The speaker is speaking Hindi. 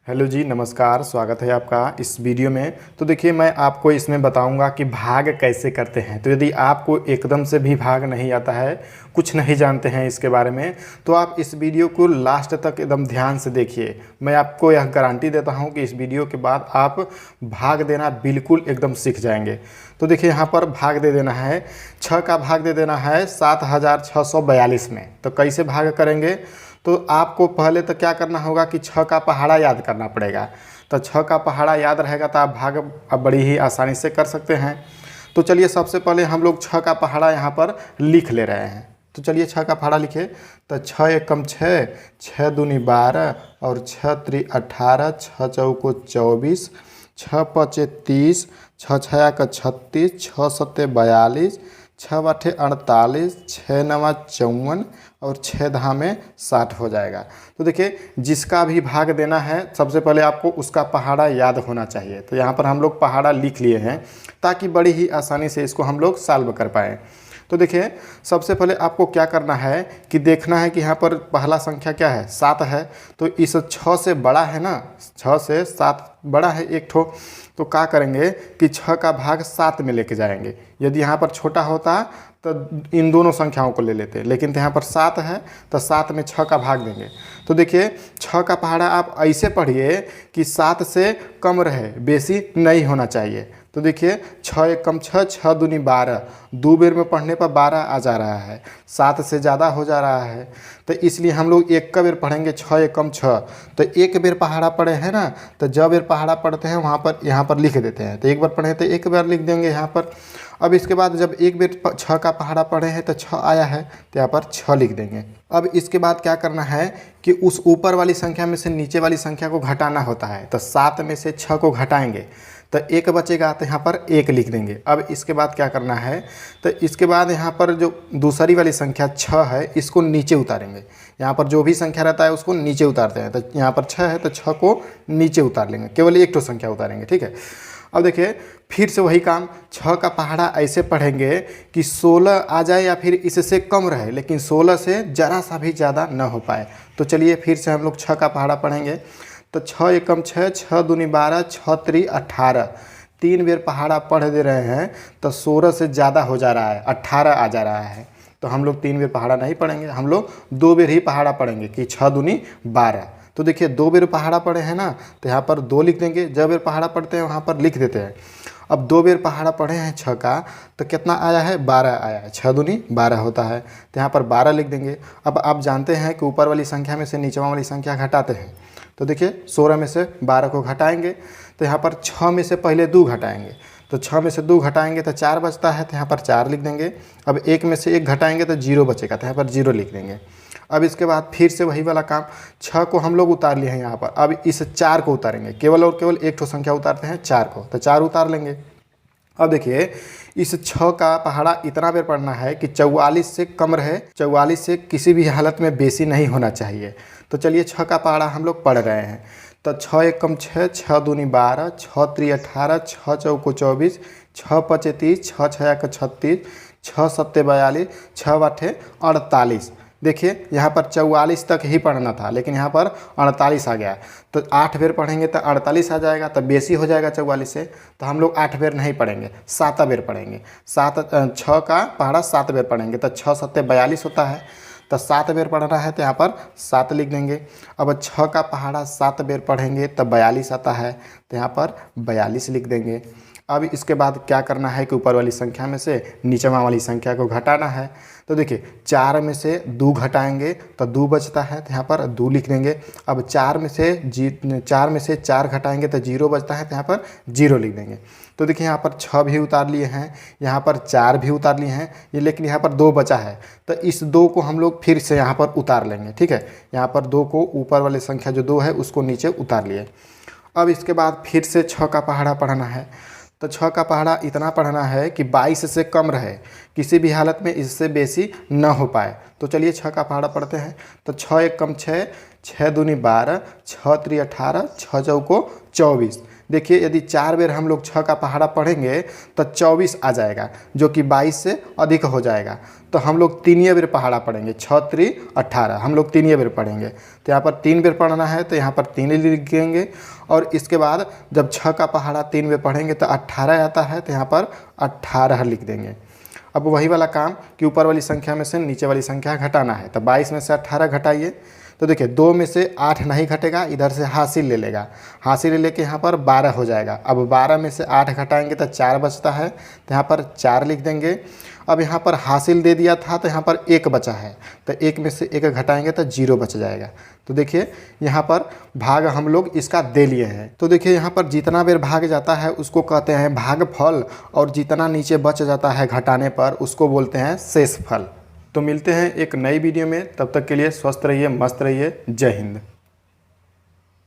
हेलो जी, नमस्कार। स्वागत है आपका इस वीडियो में। तो देखिए, मैं आपको इसमें बताऊंगा कि भाग कैसे करते हैं। तो यदि आपको एकदम से भी भाग नहीं आता है, कुछ नहीं जानते हैं इसके बारे में, तो आप इस वीडियो को लास्ट तक एकदम ध्यान से देखिए। मैं आपको यह गारंटी देता हूं कि इस वीडियो के बाद आप भाग देना बिल्कुल एकदम सीख जाएंगे। तो देखिए, यहाँ पर भाग दे देना है, 6 का भाग दे देना है 7642 में। तो कैसे भाग करेंगे? तो आपको पहले तो क्या करना होगा कि 6 का पहाड़ा याद करना पड़ेगा। तो 6 का पहाड़ा याद रहेगा तो आप भाग अब बड़ी ही आसानी से कर सकते हैं। तो चलिए, सबसे पहले हम लोग 6 का पहाड़ा यहाँ पर लिख ले रहे हैं। तो चलिए 6 का पहाड़ा लिखे। तो 6 एकम 6, 6 दूनी 12 और 6 त्री 18, 6 चौको 24, 6 पचे 30, 6 छया का 36, 6 सत्ते 42, 6 आठे 48, 6 नवा 54 और 6 धामे 60 हो जाएगा। तो देखिए, जिसका भी भाग देना है सबसे पहले आपको उसका पहाड़ा याद होना चाहिए। तो यहाँ पर हम लोग पहाड़ा लिख लिए हैं ताकि बड़ी ही आसानी से इसको हम लोग सॉल्व कर पाएँ। तो देखिए, सबसे पहले आपको क्या करना है कि देखना है कि यहाँ पर पहला संख्या क्या है, 7 है। तो इस 6 से बड़ा है ना, 6 से 7 बड़ा है एक ठो। तो क्या करेंगे कि 6 का भाग 7 में लेके जाएंगे। यदि यहाँ पर छोटा होता तो इन दोनों संख्याओं को ले लेते, लेकिन तो यहाँ पर 7 है तो 7 में 6 का भाग देंगे। तो देखिए, 6 का पहाड़ा आप ऐसे पढ़िए कि 7 से कम रहे, बेसी नहीं होना चाहिए। तो देखिए, 6 एकम 6, 6 दूनी 12, 2 बेर में पढ़ने पर 12 आ जा रहा है, 7 से ज़्यादा हो जा रहा है। तो इसलिए हम लोग एक का बेर पढ़ेंगे 6 एकम 6। तो एक बेर पहाड़ा पढ़े हैं ना, तो जब बेर पहाड़ा पढ़ते हैं वहाँ पर यहाँ पर लिख देते हैं। तो एक बार पढ़े तो एक बार लिख देंगे यहाँ पर। अब इसके बाद जब एक बेर 6 का पहाड़ा पढ़े हैं तो 6 आया है तो यहाँ पर 6 लिख देंगे। अब इसके बाद क्या करना है कि उस ऊपर वाली संख्या में से नीचे वाली संख्या को घटाना होता है। तो 7 में से 6 को घटाएंगे तो 1 बचेगा, तो यहाँ पर 1 लिख देंगे। अब इसके बाद क्या करना है, तो इसके बाद यहाँ पर जो दूसरी वाली संख्या 6 है इसको नीचे उतारेंगे। यहाँ पर जो भी संख्या रहता है उसको नीचे उतारते हैं। तो यहाँ पर 6 है तो 6 को नीचे उतार लेंगे, केवल एक तो संख्या उतारेंगे, ठीक है। अब देखिए, फिर से वही काम, 6 का पहाड़ा ऐसे पढ़ेंगे कि 16 आ जाए या फिर इससे कम रहे, लेकिन 16 से ज़रा सा भी ज़्यादा न हो पाए। तो चलिए फिर से हम लोग 6 का पहाड़ा पढ़ेंगे। तो 6 एकम 6, 6 दूनी 12, 6 त्री 18, 3 बेर पहाड़ा पढ़ दे रहे हैं तो 16 से ज़्यादा हो जा रहा है, 18 आ जा रहा है। तो हम लोग 3 बेर पहाड़ा नहीं पढ़ेंगे, हम लोग 2 बेर ही पहाड़ा पढ़ेंगे कि 6 दूनी 12। तो देखिए, 2 बेर पहाड़ा पढ़े हैं ना, तो यहाँ पर 2 लिख देंगे। जब बेर पहाड़ा पढ़ते हैं वहाँ पर लिख देते हैं। अब 2 बेर पहाड़ा पढ़े हैं 6 का, तो कितना आया है, 12 आया है। 6 दूनी 12 होता है, तो यहाँ पर 12 लिख देंगे। अब आप जानते हैं कि ऊपर वाली संख्या में से नीचे वाली संख्या घटाते हैं। तो देखिए, 16 में से 12 को घटाएंगे तो यहाँ पर 6 में से पहले 2 घटाएंगे। तो 6 में से 2 घटाएंगे तो 4 बचता है, तो यहाँ पर 4 लिख देंगे। अब 1 में से 1 घटाएंगे तो 0 बचेगा, तो यहाँ पर 0 लिख देंगे। अब इसके बाद फिर से वही वाला काम, 6 को हम लोग उतार लिए हैं यहाँ पर। अब इस 4 को उतारेंगे, केवल और केवल एक ठो संख्या उतारते हैं 4 को, तो 4 उतार लेंगे। अब देखिए, इस 6 का पहाड़ा इतना बेर पढ़ना है कि 44 से कम रहे, 44 से किसी भी हालत में बेसी नहीं होना चाहिए। तो चलिए 6 का पहाड़ा हम लोग पढ़ रहे हैं। तो 6 एकम 6, 6 दूनी 12, 6 त्री 18, 6 चौको 24, 6 पचे 30, 6 छया का 36, 6 सत्ते 42, 6 आठे 48। देखिए, यहाँ पर 44 तक ही पढ़ना था, लेकिन यहाँ पर 48 आ गया। तो 8 बेर पढ़ेंगे तो 48 आ जाएगा, तो बेसी हो जाएगा 44 से। तो हम लोग 8 बेर नहीं पढ़ेंगे, 7 बेर पढ़ेंगे। 6 का पहाड़ा 7 बेर पढ़ेंगे तो 6 सत्ते 42 होता है। तो 7 बेर पढ़ना है तो यहाँ पर 7 लिख देंगे। अब 6 का पहाड़ा 7 बेर पढ़ेंगे तो 42 आता है, तो यहाँ पर 42 लिख देंगे। अब इसके बाद क्या करना है कि ऊपर वाली संख्या में से नीचे वाली संख्या को घटाना है। तो देखिए, 4 में से 2 घटाएंगे तो 2 बचता है, तो यहाँ पर 2 लिख देंगे। अब 4 में से 4 घटाएंगे तो 0 बचता है, तो यहाँ पर 0 लिख देंगे। तो देखिए, यहाँ पर 6 भी उतार लिए हैं, यहाँ पर 4 भी उतार लिए हैं, ये लेकिन यहाँ पर 2 बचा है। तो इस 2 को हम लोग फिर से यहाँ पर उतार लेंगे, ठीक है। यहाँ पर 2 को, ऊपर वाली संख्या जो 2 है उसको नीचे उतार लिए। अब इसके बाद फिर से 6 का पहाड़ा पढ़ना है। तो 6 का पहाड़ा इतना पढ़ना है कि 22 से कम रहे, किसी भी हालत में इससे बेसी न हो पाए। तो चलिए 6 का पहाड़ा पढ़ते हैं। तो 6 एकम 6, 6 दूनी 12, 6 त्री 18, 6 चौको 24। देखिए यदि 4 बार हम लोग 6 का पहाड़ा पढ़ेंगे तो 24 आ जाएगा, जो कि 22 से अधिक हो जाएगा। तो हम लोग 3 बार पहाड़ा पढ़ेंगे, 6 3 18, हम लोग 3 बार पढ़ेंगे। तो यहाँ पर 3 बार पढ़ना है तो यहाँ पर 3 लिख देंगे। और इसके बाद जब 6 का पहाड़ा 3 बार पढ़ेंगे तो 18 आता है, तो यहाँ पर 18 लिख देंगे। अब वही वाला काम कि ऊपर वाली संख्या में से नीचे वाली संख्या घटाना है। तो 22 में से 18 घटाइए, तो देखिए 2 में से 8 नहीं घटेगा, इधर से हासिल ले लेगा, हासिल ले लेके यहाँ पर 12 हो जाएगा। अब 12 में से 8 घटाएंगे तो 4 बचता है, तो यहाँ पर 4 लिख देंगे। अब यहाँ पर हासिल दे दिया था तो यहाँ पर 1 बचा है, तो 1 में से 1 घटाएंगे तो 0 बच जाएगा। तो देखिए यहाँ पर भाग हम लोग इसका दे लिए हैं। तो देखिए यहाँ पर जितना बेर भाग जाता है उसको कहते हैं भागफल, और जितना नीचे बच जाता है घटाने पर उसको बोलते हैं शेषफल। तो मिलते हैं एक नई वीडियो में, तब तक के लिए स्वस्थ रहिए, मस्त रहिए। जय हिंद।